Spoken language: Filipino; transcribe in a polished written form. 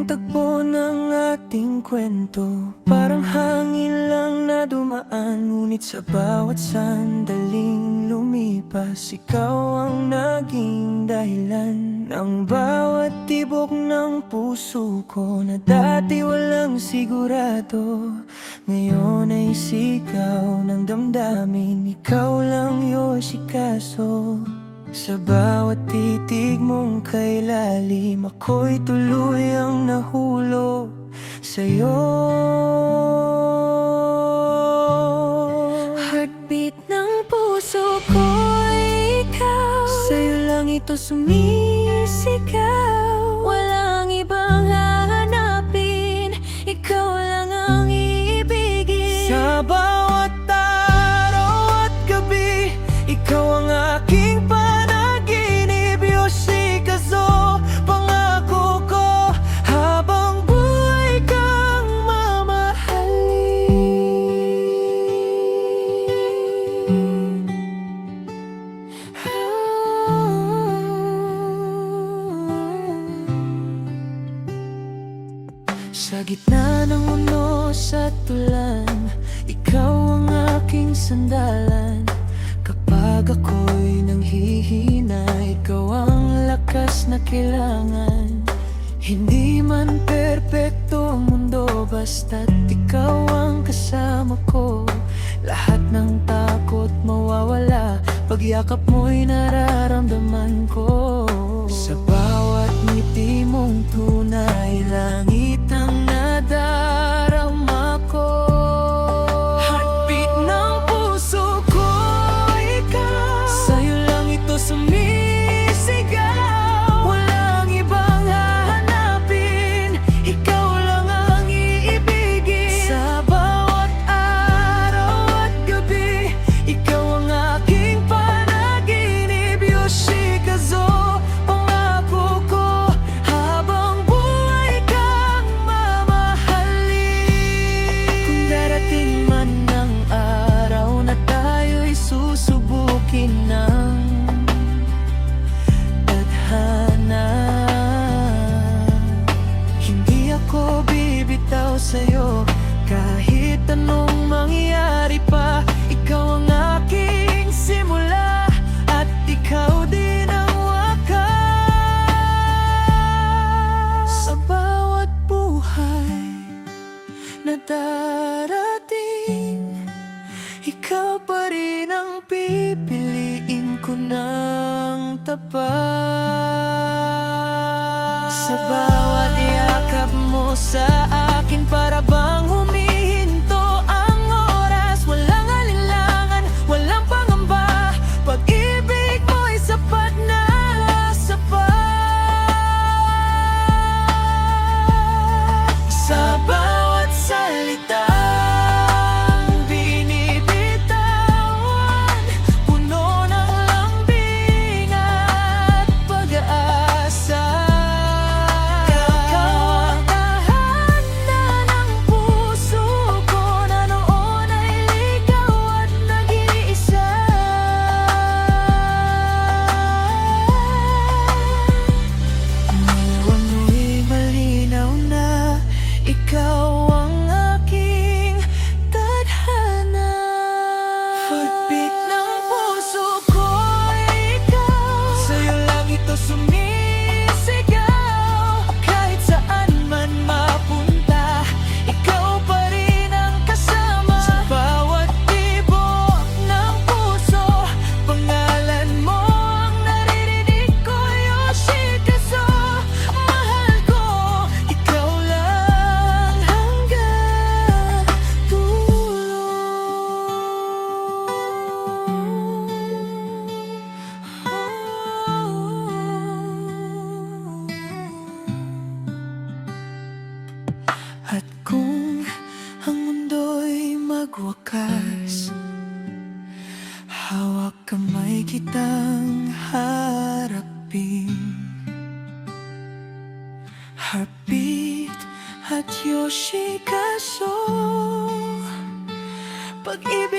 ang tagpo ng ating kwento, parang hangin lang na dumaan. Ngunit sa bawat sandaling lumipas, ikaw ang naging dahilan ng bawat tibok ng puso ko, na dati walang sigurado, ngayon ay sigaw ng damdamin. Ikaw lang, Yoshikaso. Sa bawat titig mong kailalim, ako'y tuluyang nahulog sa'yo. Heartbeat ng puso ko'y ikaw, sa'yo lang ito sumisigaw. Walang ibang hahanapin, ikaw lang ang iibigin. Sa bawat araw at gabi, ikaw ang aking panaginip, Yoshikaso. Pangako ko, habang buhay kang mamahalin. Sa gitna ng unos at tulan, ikaw ang aking sandalan. Kapag ako'y nanghihina, ikaw ang lakas na kailangan. Hindi man perpekto ang mundo, basta't ikaw ang kasama ko. Lahat ng takot mawawala, pagyakap mo'y nararamdaman ko. Sa bawat ngiti mong tunay, langit ang nadarama ko. Heartbeat ng puso ko, ikaw, sa'yo lang ito sumisigaw. Walang ibang hahanapin, ikaw lang ang iibigin. Sa bawat araw at gabi, ikaw ang aking panaginip, Yoshikaso. Pangako ko, habang buhay kang mamahalin. Kung darating man ang araw na tayo'y susubukin ng tadhana, hindi ako bibitaw sa'yo. Kahit anong mangyari pa, ikaw ang aking simula, at ikaw din ang wakas. Sa bawat buhay na darating, ikaw pa rin ang pipiliin ko ng tapat. Sa bawat yakap mo sa akin, para bang humihinto ang oras. Walang alinlangan, walang pangamba, pag-ibig mo'y sapat na sapat. Sa bawat salitang binibitawan, puno ng lambing at pag-aasa. Ikaw ang tahanan ng puso ko, na noon ay ligaw at nag-iisa. Ngayon mo'y malinaw na, ikaw ang aking tadhana. Heartbeat ng puso ko, ikaw, sa'yo lang ito sumisigaw. Kahit saan man mapunta, ikaw pa rin ang kasama. Sa bawat tibok ng puso, pangalan mo ang naririnig ko, Yoshikaso. Mahal ko, ikaw lang hanggang dulo. At kung ang mundo'y magwakas, hawak kamay kitang harapin. Heartbeat at Yoshikaso, pag-ibig